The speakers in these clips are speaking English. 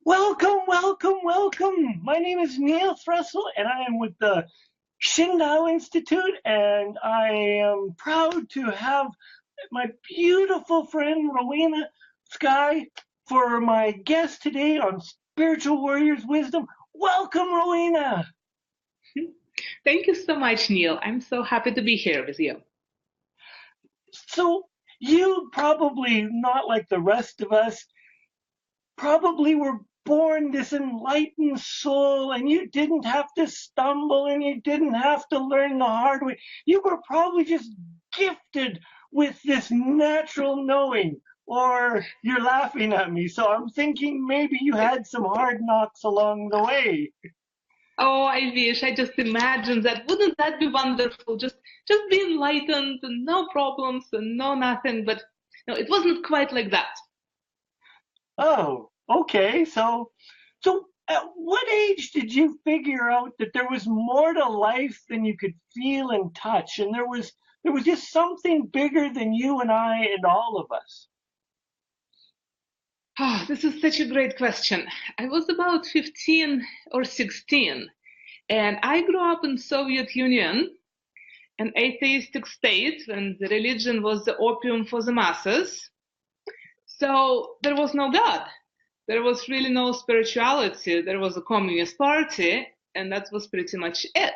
Welcome, welcome, welcome. My name is Neil Thrussell, and I am with the Shin Institute, and I am proud to have my beautiful friend Rowena Skye for my guest today on Spiritual Warriors Wisdom. Welcome, Rowena. Thank you so much, Neil. I'm so happy to be here with you. So you probably, not like the rest of us, probably were born this enlightened soul, and you didn't have to stumble and you didn't have to learn the hard way. You were probably just gifted with this natural knowing. Or you're laughing at me, so I'm thinking maybe you had some hard knocks along the way. Oh, I wish. I just imagined that. Wouldn't that be wonderful? Just be enlightened and no problems and no nothing. But no, it wasn't quite like that. Oh, okay. So at what age did you figure out that there was more to life than you could feel and touch, and there was just something bigger than you and I and all of us? Oh, this is such a great question. I was about 15 or 16, and I grew up in Soviet Union, an atheistic state, and the religion was the opium for the masses. So there was no God. There was really no spirituality. There was a communist party, and that was pretty much it.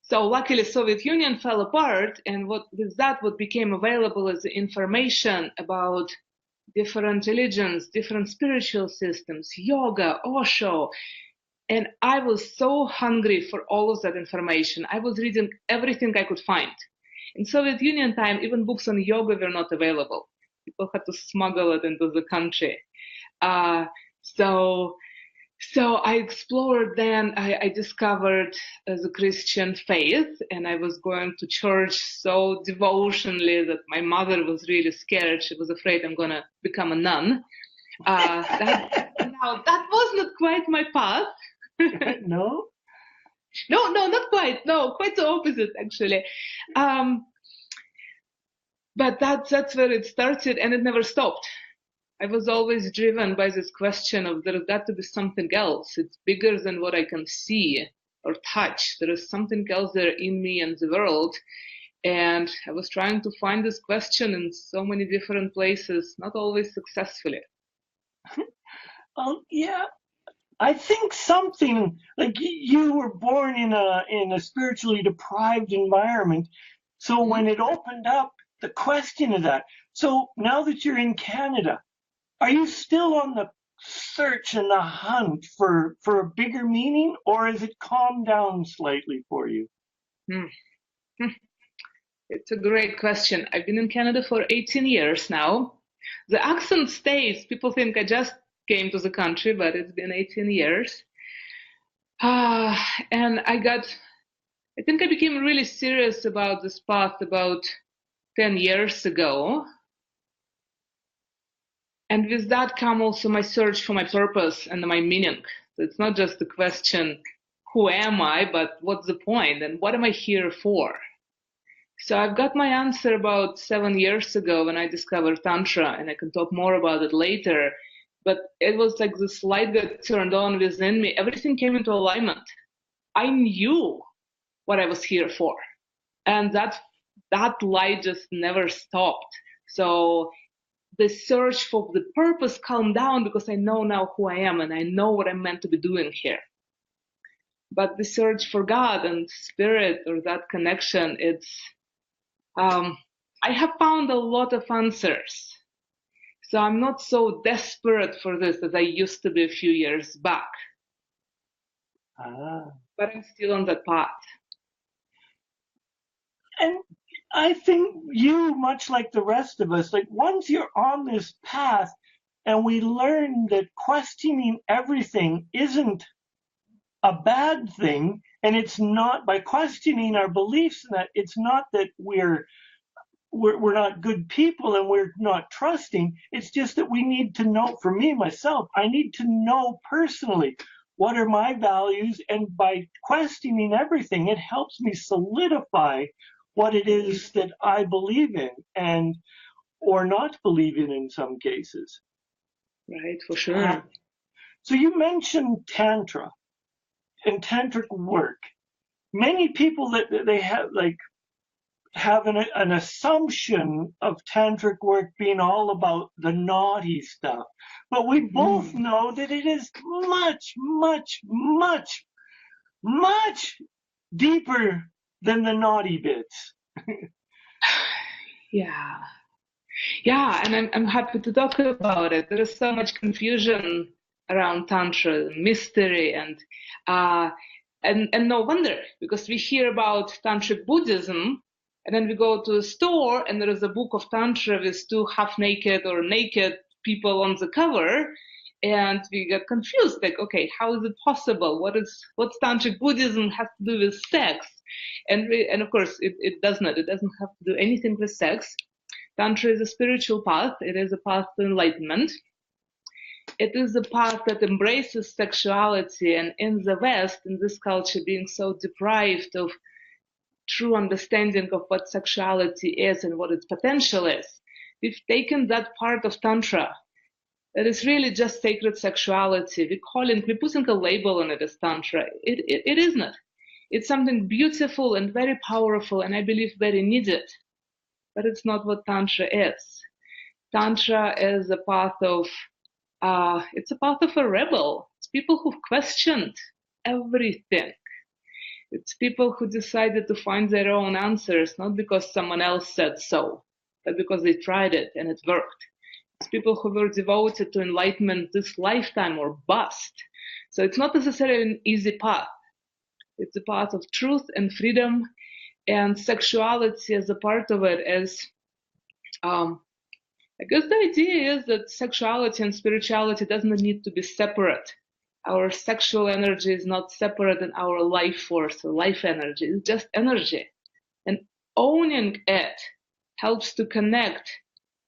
So luckily, Soviet Union fell apart, and with that, what became available is the information about different religions, different spiritual systems, yoga, Osho, and I was so hungry for all of that information. I was reading everything I could find. In Soviet Union time, even books on yoga were not available. People had to smuggle it into the country. Uh, so, so I explored then, I discovered the Christian faith, and I was going to church so devotionally that my mother was really scared. She was afraid I'm going to become a nun. Now, that was not quite my path. No? No, not quite. No, quite the opposite, actually. Um, but that's where it started, and it never stopped. I was always driven by this question of there's got to be something else. It's bigger than what I can see or touch. There is something else there in me and the world. And I was trying to find this question in so many different places, not always successfully. Yeah. I think something like you were born in a spiritually deprived environment. So when Mhm. it opened up, the question of that. So now that you're in Canada, are you still on the search and the hunt for a bigger meaning, or has it calmed down slightly for you? Hmm. Hmm. It's a great question. I've been in Canada for 18 years now. The accent stays. People think I just came to the country, but it's been 18 years. And I think I became really serious about this path about 10 years ago. And with that come also my search for my purpose and my meaning. So it's not just the question, who am I, but what's the point and what am I here for? So I've got my answer about 7 years ago when I discovered Tantra, and I can talk more about it later. But it was like this light that turned on within me. Everything came into alignment. I knew what I was here for. And that light just never stopped. So the search for the purpose calmed down because I know now who I am and I know what I'm meant to be doing here. But the search for God and spirit or that connection, um, I have found a lot of answers. So I'm not so desperate for this as I used to be a few years back, Ah. but I'm still on that path. And I think you, much like the rest of us, like once you're on this path and we learn that questioning everything isn't a bad thing, and it's not by questioning our beliefs that it's not that we're not good people and we're not trusting. It's just that we need to know, for me, myself, I need to know personally what are my values. And by questioning everything, it helps me solidify what it is that I believe in and or not believe in some cases. Right, for Uh, sure. So you mentioned Tantra and tantric work. Many people that they have an assumption of tantric work being all about the naughty stuff. But we both know that it is much, much, much, much deeper than the naughty bits. Yeah. Yeah, and I'm happy to talk about it. There is so much confusion around Tantra, mystery, and no wonder, because we hear about Tantric Buddhism, and then we go to a store and there is a book of Tantra with two half-naked or naked people on the cover, and we get confused, like, okay, how is it possible? What's Tantric Buddhism has to do with sex? And of course, it does not. It doesn't have to do anything with sex. Tantra is a spiritual path. It is a path to enlightenment. It is a path that embraces sexuality. And in the West, in this culture, being so deprived of true understanding of what sexuality is and what its potential is, we've taken that part of Tantra that is really just sacred sexuality. We're putting a label on it as Tantra. It isn't. It's something beautiful and very powerful, and I believe very needed. But it's not what Tantra is. Tantra is a path of a rebel. It's people who've questioned everything. It's people who decided to find their own answers, not because someone else said so, but because they tried it and it worked. It's people who were devoted to enlightenment this lifetime or bust. So it's not necessarily an easy path. It's a path of truth and freedom, and sexuality as a part of it is, I guess the idea is that sexuality and spirituality doesn't need to be separate. Our sexual energy is not separate than our life force or life energy. It's just energy. And owning it helps to connect.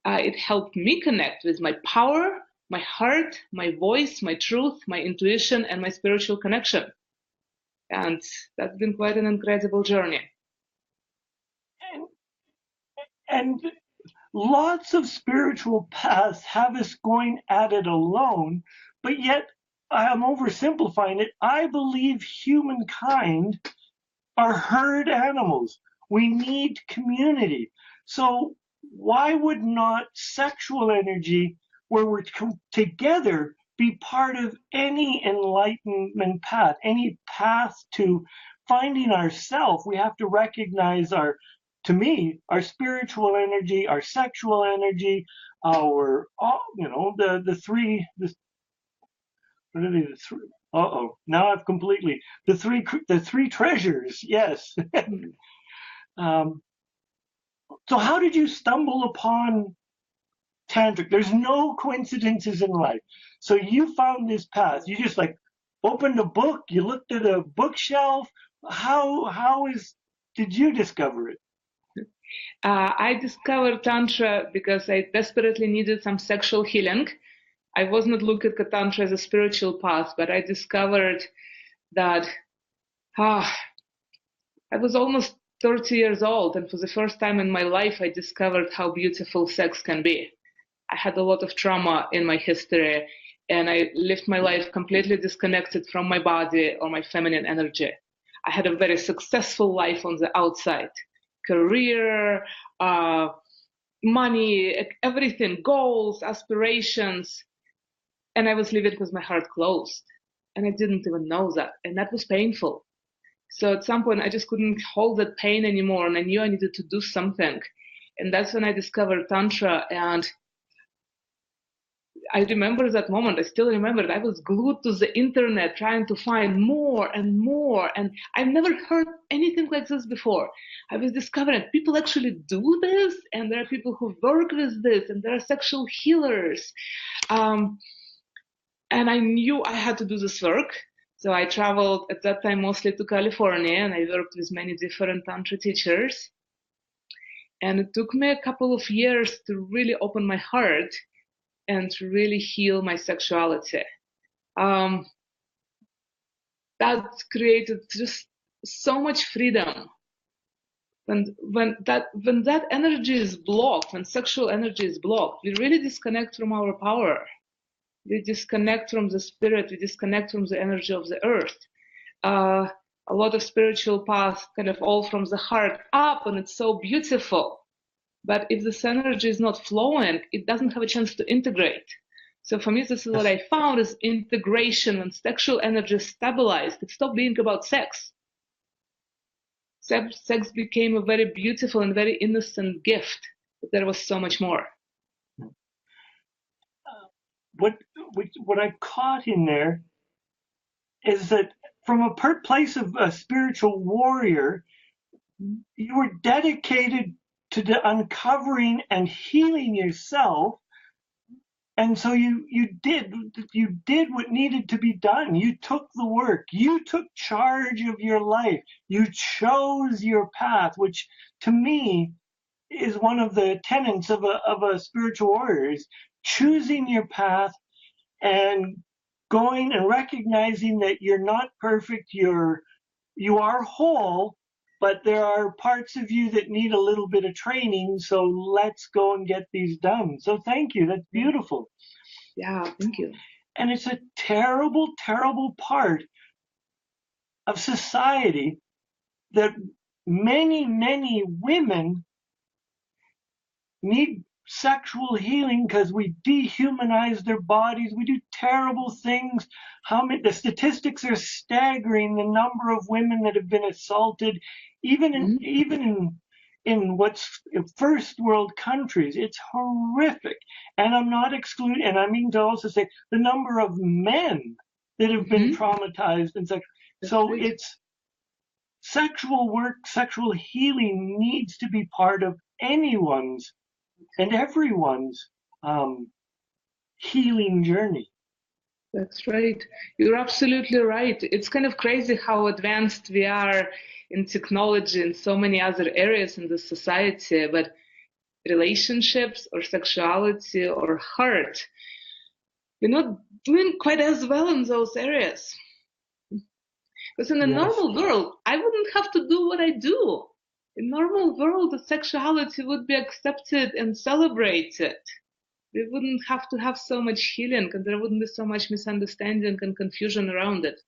It helped me connect with my power, my heart, my voice, my truth, my intuition, and my spiritual connection. And that's been quite an incredible journey. And lots of spiritual paths have us going at it alone, but yet I'm oversimplifying it. I believe humankind are herd animals. We need community. So why would not sexual energy, where we're together, be part of any enlightenment path, any path to finding ourselves? We have to recognize to me, our spiritual energy, our sexual energy, the three, what are they, the three? Now I've completely, the three treasures, yes. So how did you stumble upon tantric? There's no coincidences in life. So you found this path. You just opened a book, you looked at a bookshelf. Did you discover it? I discovered Tantra because I desperately needed some sexual healing. I was not looking at Tantra as a spiritual path, but I discovered that I was almost 30 years old, and for the first time in my life, I discovered how beautiful sex can be. I had a lot of trauma in my history, and I lived my life completely disconnected from my body or my feminine energy. I had a very successful life on the outside. Career, money, everything, goals, aspirations. And I was living with my heart closed. And I didn't even know that. And that was painful. So at some point, I just couldn't hold that pain anymore. And I knew I needed to do something. And that's when I discovered Tantra. And I remember that moment. I still remember it. I was glued to the internet trying to find more and more. And I've never heard anything like this before. I was discovering people actually do this, and there are people who work with this, and there are sexual healers. And I knew I had to do this work. So I traveled at that time mostly to California, and I worked with many different Tantra teachers. And it took me a couple of years to really open my heart and to really heal my sexuality. That created just so much freedom. When that energy is blocked, when sexual energy is blocked, we really disconnect from our power. We disconnect from the spirit, we disconnect from the energy of the earth. A lot of spiritual paths kind of all from the heart up, and it's so beautiful. But if this energy is not flowing, it doesn't have a chance to integrate. So for me, this is what I found is integration. When sexual energy is stabilized, it stopped being about sex. Sex became a very beautiful and very innocent gift, but there was so much more. What I caught in there is that from a place of a spiritual warrior, you were dedicated to the uncovering and healing yourself. And so you did what needed to be done. You took the work. You took charge of your life. You chose your path, which to me is one of the tenets of a spiritual warrior, is choosing your path and going and recognizing that you're not perfect. You are whole, but there are parts of you that need a little bit of training. So let's go and get these done. So thank you. That's beautiful. Yeah, thank you. And it's a terrible, terrible part of society that many, many women need sexual healing because we dehumanize their bodies. We do terrible things. The statistics are staggering. The number of women that have been assaulted, even in what's first world countries, it's horrific. And I'm not excluding, and I mean to also say the number of men that have been traumatized and sex. So it's sexual work, sexual healing needs to be part of anyone's and everyone's healing journey. That's right. You're absolutely right. It's kind of crazy how advanced we are in technology and so many other areas in the society, but relationships or sexuality or heart, we're not doing quite as well in those areas. Because in a normal world, I wouldn't have to do what I do. In normal world, the sexuality would be accepted and celebrated. We wouldn't have to have so much healing, and there wouldn't be so much misunderstanding and confusion around it.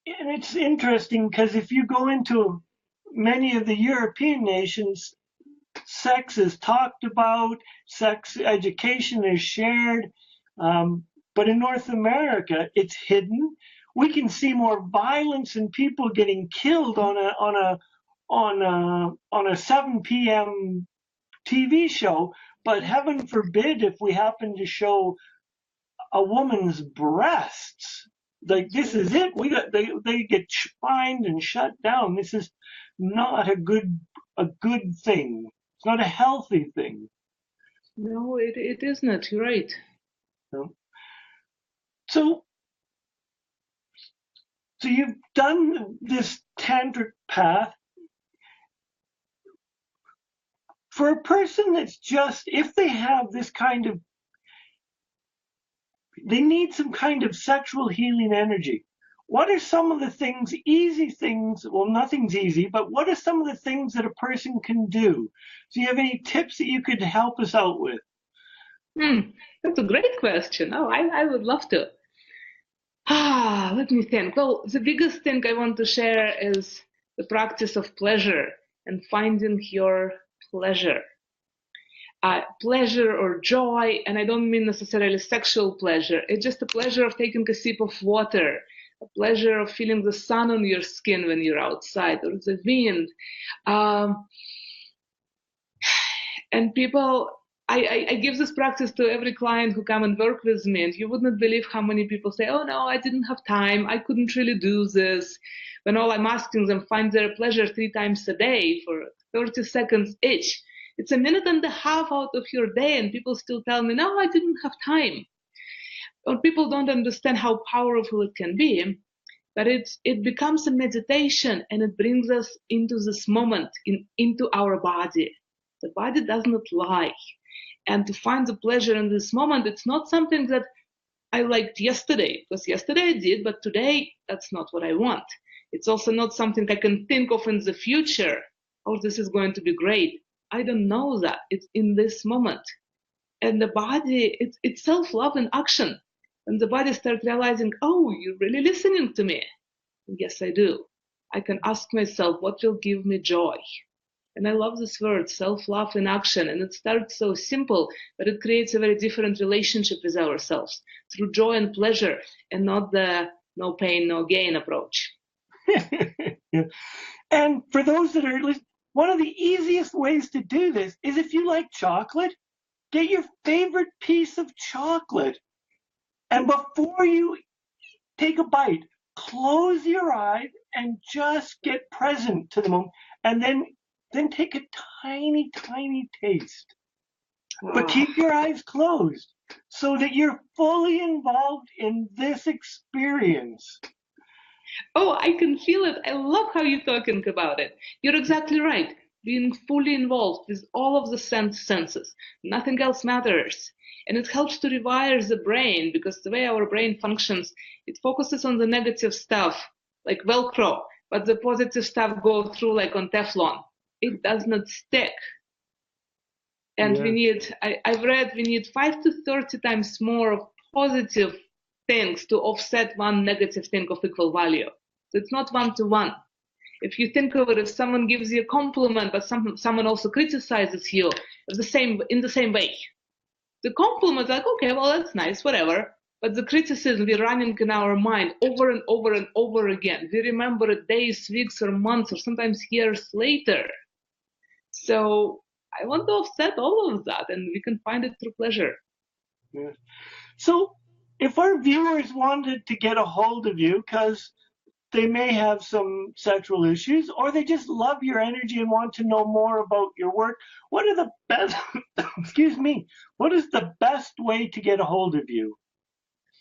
And it's interesting because if you go into many of the European nations, sex is talked about, sex education is shared, but in North America, it's hidden. We can see more violence and people getting killed on a 7 p.m. TV show, but heaven forbid if we happen to show a woman's breasts. Like, this is it. They get fined and shut down. This is not a good thing. It's not a healthy thing. No, it is not. You're right. No. So you've done this tantric path. For a person that's just, if they have this kind of, they need some kind of sexual healing energy. What are some of the things, easy things, well, nothing's easy, but what are some of the things that a person can do? Do you have any tips that you could help us out with? That's a great question. Oh, I would love to. Let me think. Well, the biggest thing I want to share is the practice of pleasure and finding your pleasure. Pleasure or joy, and I don't mean necessarily sexual pleasure. It's just a pleasure of taking a sip of water, a pleasure of feeling the sun on your skin when you're outside, or the wind. And people, I give this practice to every client who come and work with me, and you wouldn't believe how many people say, oh no, I didn't have time, I couldn't really do this. When all I'm asking them, find their pleasure 3 times a day for 30 seconds each. It's a minute and a half out of your day, and people still tell me, no, I didn't have time. Or people don't understand how powerful it can be, but it becomes a meditation, and it brings us into this moment, into our body. The body does not lie. And to find the pleasure in this moment, it's not something that I liked yesterday, because yesterday I did, but today that's not what I want. It's also not something I can think of in the future. Oh, this is going to be great. I don't know that. It's in this moment. And the body, it's self-love in action. And the body starts realizing, oh, you're really listening to me. Yes, I do. I can ask myself, what will give me joy? And I love this word, self-love in action. And it starts so simple, but it creates a very different relationship with ourselves through joy and pleasure, and not the no pain, no gain approach. Yeah. And for those that are listening, one of the easiest ways to do this is if you like chocolate, get your favorite piece of chocolate. And before you take a bite, close your eyes and just get present to the moment. And then take a tiny, tiny taste. But keep your eyes closed so that you're fully involved in this experience. Oh, I can feel it. I love how you're talking about it. You're exactly right. Being fully involved with all of the senses. Nothing else matters. And it helps to rewire the brain, because the way our brain functions, it focuses on the negative stuff, like Velcro, but the positive stuff go through like on Teflon. It does not stick. And I've read we need 5 to 30 times more of positive things to offset one negative thing of equal value. So it's not one to one. If you think of it, if someone gives you a compliment, but someone also criticizes you in the same way, the compliment, like, okay, well, that's nice, whatever. But the criticism, we're running in our mind over and over and over again. We remember it days, weeks, or months, or sometimes years later. So I want to offset all of that, and we can find it through pleasure. Yeah. So if our viewers wanted to get a hold of you because they may have some sexual issues, or they just love your energy and want to know more about your work, what are the best, excuse me, what is the best way to get a hold of you?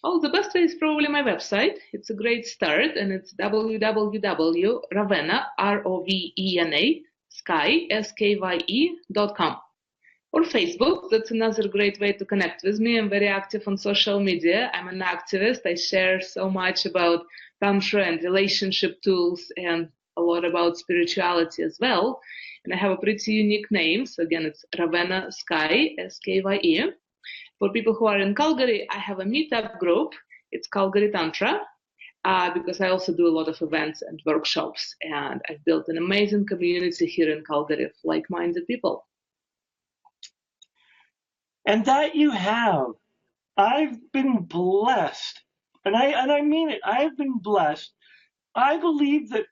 Oh, the best way is probably my website. It's a great start, and it's www.rovena, Rovena, Skye, Skye.com. Or Facebook, that's another great way to connect with me. I'm very active on social media. I'm an activist. I share so much about Tantra and relationship tools, and a lot about spirituality as well. And I have a pretty unique name. So again, it's Rovena Skye, Skye. For people who are in Calgary, I have a meetup group. It's Calgary Tantra, because I also do a lot of events and workshops. And I've built an amazing community here in Calgary of like-minded people. And that you have. I've been blessed. And I mean it. I have been blessed. I believe that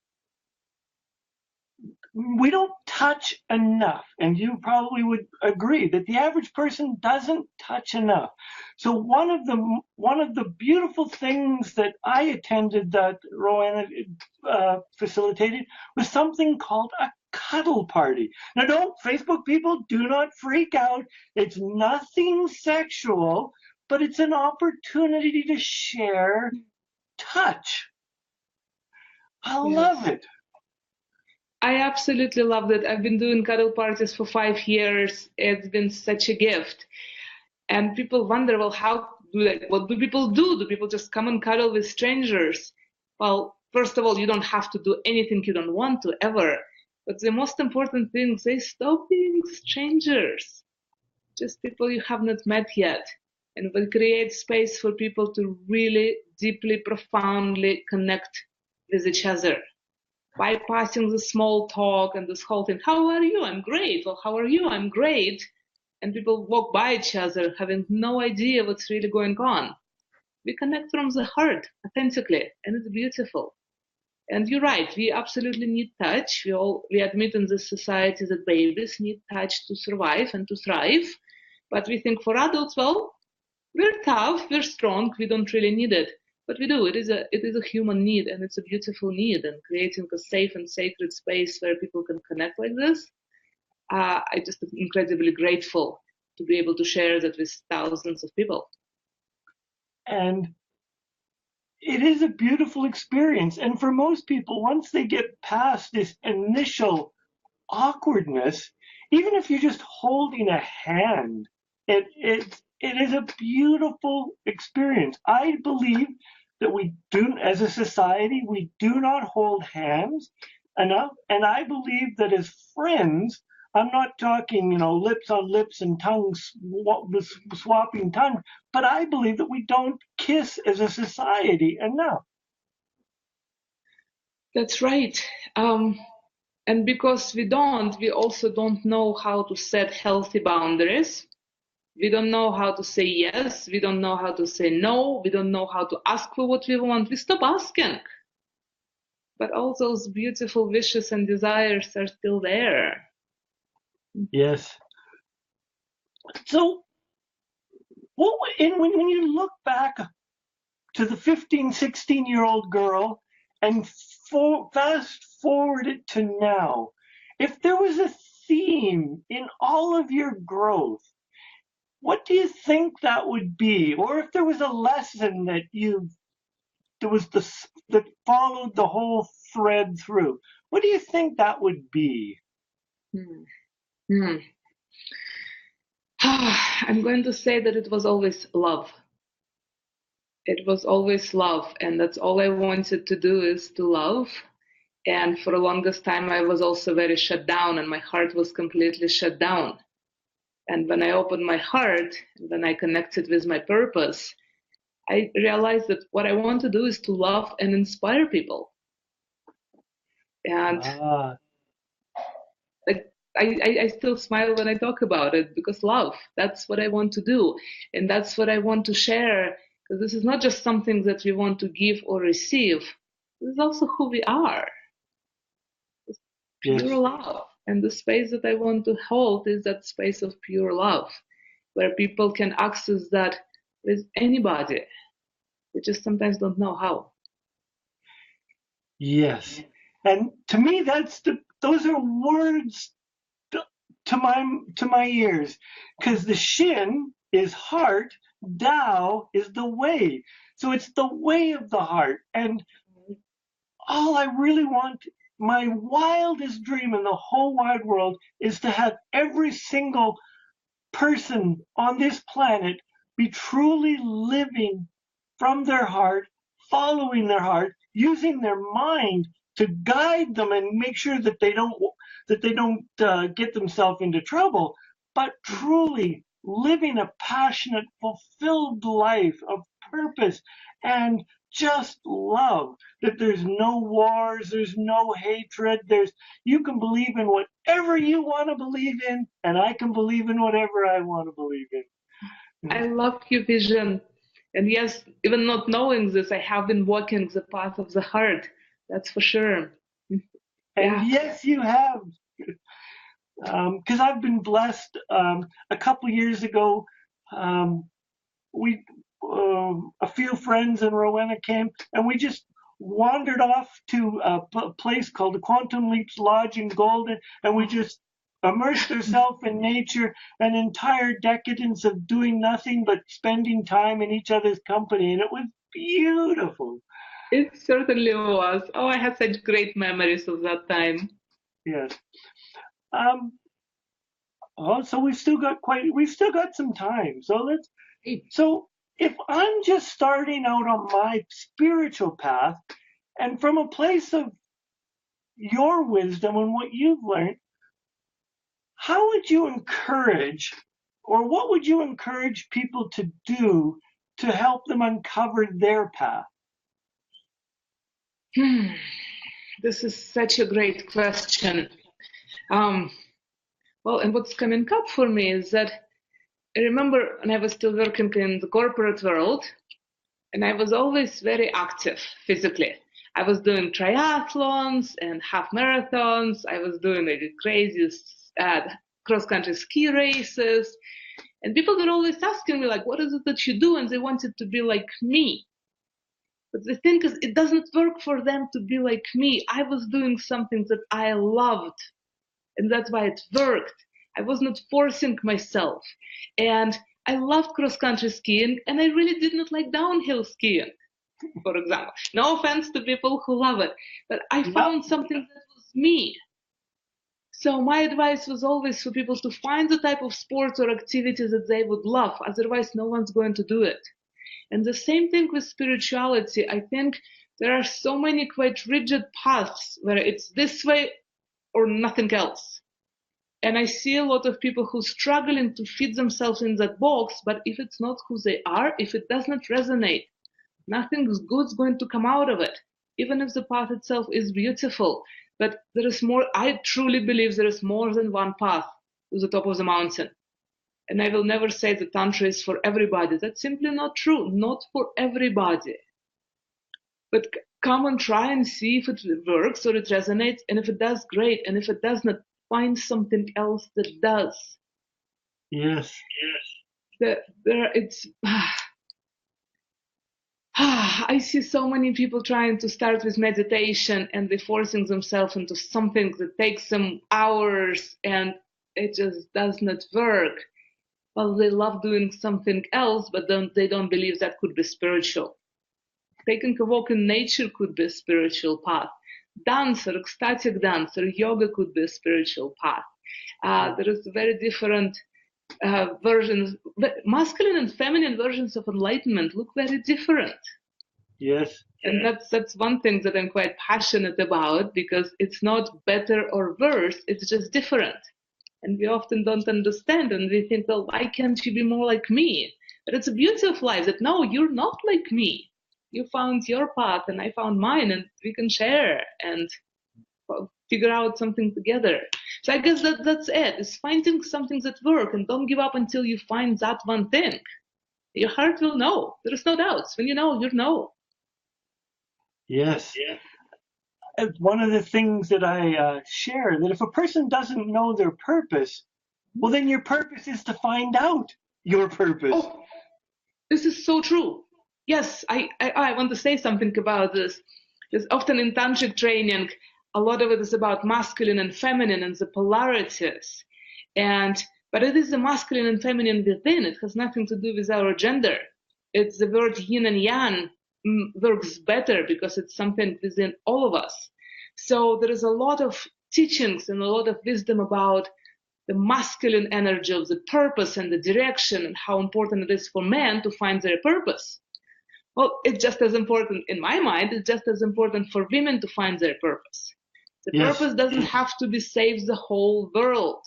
we don't touch enough, and you probably would agree that the average person doesn't touch enough. So one of the beautiful things that I attended that Rovena facilitated was something called a cuddle party. Now, don't, Facebook people, do not freak out. It's nothing sexual, but it's an opportunity to share touch. I love it. I absolutely loved it. I've been doing cuddle parties for 5 years. It's been such a gift. And people wonder, well, what do people do? Do people just come and cuddle with strangers? Well, first of all, you don't have to do anything you don't want to ever. But the most important thing is they stop being strangers, just people you have not met yet. And will create space for people to really deeply, profoundly connect with each other, bypassing the small talk and this whole thing. How are you? I'm great. Well, how are you? I'm great. And people walk by each other having no idea what's really going on. We connect from the heart authentically, and it's beautiful. And you're right, we absolutely need touch. We admit in this society that babies need touch to survive and to thrive. But we think for adults, well, we're tough, we're strong, we don't really need it. But we do. It is a human need, and it's a beautiful need. And creating a safe and sacred space where people can connect like this, I just am incredibly grateful to be able to share that with thousands of people. And it is a beautiful experience. And for most people, once they get past this initial awkwardness, even if you're just holding a hand, it is a beautiful experience. I believe that we do, as a society, we do not hold hands enough. And I believe that as friends, I'm not talking, lips on lips and tongues swapping tongues, but I believe that we don't kiss as a society enough. That's right. And because we also don't know how to set healthy boundaries. We don't know how to say yes. We don't know how to say no. We don't know how to ask for what we want. We stop asking. But all those beautiful wishes and desires are still there. Yes. So, when you look back to the 15, 16-year-old girl and fast forward it to now, if there was a theme in all of your growth, what do you think that would be? Or if there was a lesson that that followed the whole thread through, what do you think that would be? Hmm. I'm going to say that it was always love. It was always love, and that's all I wanted to do, is to love. And for the longest time, I was also very shut down, and my heart was completely shut down. And when I opened my heart, when I connected with my purpose, I realized that what I want to do is to love and inspire people. And like, I still smile when I talk about it, because love, that's what I want to do. And that's what I want to share. Because this is not just something that we want to give or receive. This is also who we are. It's pure Yes. love. And the space that I want to hold is that space of pure love, where people can access that with anybody. We just sometimes don't know how. Yes. And to me, those are words to my ears, because the Shin is heart, Tao is the way. So it's the way of the heart. And all I really want, my wildest dream in the whole wide world, is to have every single person on this planet be truly living from their heart, following their heart, using their mind to guide them and make sure that they don't get themselves into trouble, but truly living a passionate, fulfilled life of purpose and just love. That there's no wars, there's no hatred, you can believe in whatever you want to believe in, and I can believe in whatever I want to believe in. I love your vision. And yes, even not knowing this, I have been walking the path of the heart. That's for sure. And yes, you have. Because I've been blessed. A couple years ago, we a few friends in Rowena came, and we just wandered off to a place called the Quantum Leap Lodge in Golden, and we just immersed ourselves in nature, an entire decadence of doing nothing but spending time in each other's company, and it was beautiful. It certainly was. Oh, I had such great memories of that time. Yes. So we've still got some time. So if I'm just starting out on my spiritual path, and from a place of your wisdom and what you've learned, how would you encourage, or what would you encourage people to do to help them uncover their path? This is such a great question. Well, and what's coming up for me is that I remember when I was still working in the corporate world, and I was always very active physically. I was doing triathlons and half marathons. I was doing the craziest cross-country ski races. And people were always asking me, like, what is it that you do? And they wanted to be like me. But the thing is, it doesn't work for them to be like me. I was doing something that I loved, and that's why it worked. I was not forcing myself. And I loved cross-country skiing, and I really did not like downhill skiing, for example. No offense to people who love it, but I found something that was me. So my advice was always for people to find the type of sports or activity that they would love. Otherwise, no one's going to do it. And the same thing with spirituality. I think there are so many quite rigid paths where it's this way or nothing else. And I see a lot of people who are struggling to fit themselves in that box, but if it's not who they are, if it does not resonate, nothing good is going to come out of it, even if the path itself is beautiful. But there is more, I truly believe there is more than one path to the top of the mountain. And I will never say that Tantra is for everybody. That's simply not true, not for everybody. But come and try and see if it works or it resonates, and if it does, great. And if it does not, find something else that does. Yes. It's I see so many people trying to start with meditation and they're forcing themselves into something that takes them hours and it just does not work. Well, they love doing something else, but they don't believe that could be spiritual. Taking a walk in nature could be a spiritual path. Dance or ecstatic dance or yoga could be a spiritual path. There is very different versions. Masculine and feminine versions of enlightenment look very different. Yes. And that's one thing that I'm quite passionate about, because it's not better or worse, it's just different. And we often don't understand, and we think, well, why can't you be more like me? But it's a beauty of life that, no, you're not like me. You found your path and I found mine, and we can share and figure out something together. So I guess that's it. It's finding something that works, and don't give up until you find that one thing. Your heart will know. There is no doubts. When you know, you know. Yes. One of the things that I share, that if a person doesn't know their purpose, well, then your purpose is to find out your purpose. Oh, this is so true. Yes, I want to say something about this. Because often in tantric training, a lot of it is about masculine and feminine and the polarities. But it is the masculine and feminine within. It has nothing to do with our gender. It's the word yin and yang works better because it's something within all of us. So there is a lot of teachings and a lot of wisdom about the masculine energy of the purpose and the direction, and how important it is for men to find their purpose. Well, it's just as important, in my mind, it's just as important for women to find their purpose. The purpose doesn't have to be save the whole world.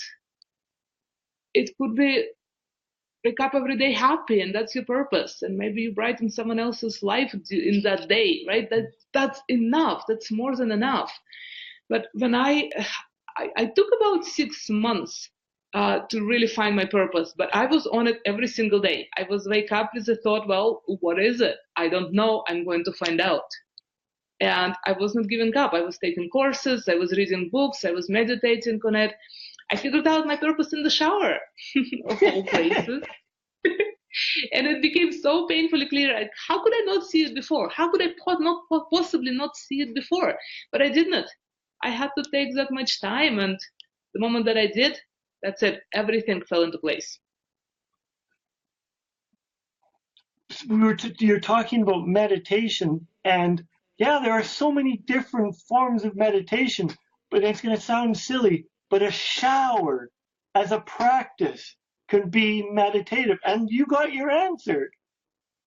It could be wake up every day happy, and that's your purpose. And maybe you brighten someone else's life in that day, right? That's enough. That's more than enough. But when I took about 6 months to really find my purpose, but I was on it every single day. I was wake up with the thought, well, what is it? I don't know. I'm going to find out. And I was not giving up. I was taking courses. I was reading books. I was meditating on it. I figured out my purpose in the shower, of all places. And it became so painfully clear. Like, how could I not see it before? How could I possibly not see it before? But I didn't. I had to take that much time. And the moment that I did, that's it. Everything fell into place. You're talking about meditation, and yeah, there are so many different forms of meditation, but it's going to sound silly, but a shower as a practice can be meditative, and you got your answer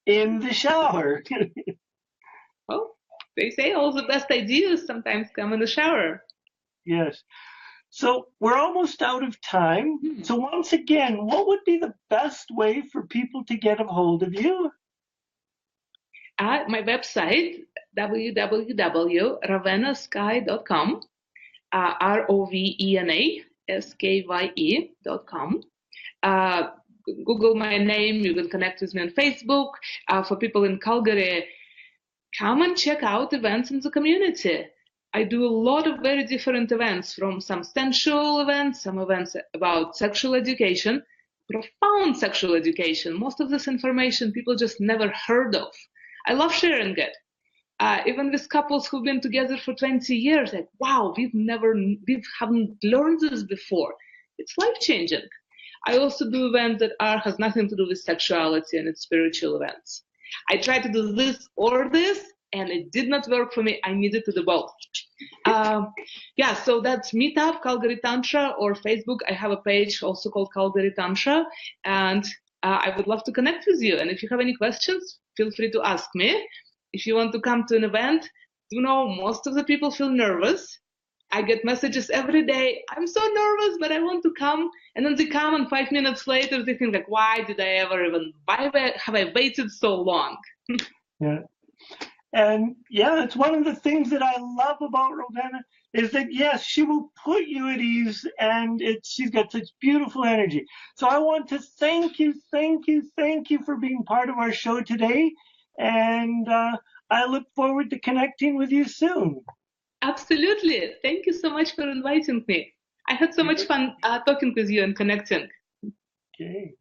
in the shower. Well, they say all the best ideas sometimes come in the shower. Yes. So we're almost out of time. So once again, what would be the best way for people to get a hold of you? My website, www.rovenaskye.com, ROVENASKYE.com. Google my name. You can connect with me on Facebook. For people in Calgary, come and check out events in the community. I do a lot of very different events, from some sensual events, some events about sexual education, profound sexual education. Most of this information people just never heard of. I love sharing it. Even with couples who've been together for 20 years, like, wow, we haven't learned this before. It's life-changing. I also do events that has nothing to do with sexuality, and it's spiritual events. I tried to do this or this, and it did not work for me. I needed to do both. So that's Meetup, Calgary Tantra, or Facebook. I have a page also called Calgary Tantra, and I would love to connect with you. And if you have any questions, feel free to ask me. If you want to come to an event, most of the people feel nervous. I get messages every day. I'm so nervous, but I want to come. And then they come, and 5 minutes later, they think like, why did I ever even, why have I waited so long? Yeah. And yeah, it's one of the things that I love about Rovena is that yes, she will put you at ease, and she's got such beautiful energy. So I want to thank you, thank you, thank you for being part of our show today, and I look forward to connecting with you soon. Absolutely. Thank you so much for inviting me. I had so much fun talking with you and connecting. Okay.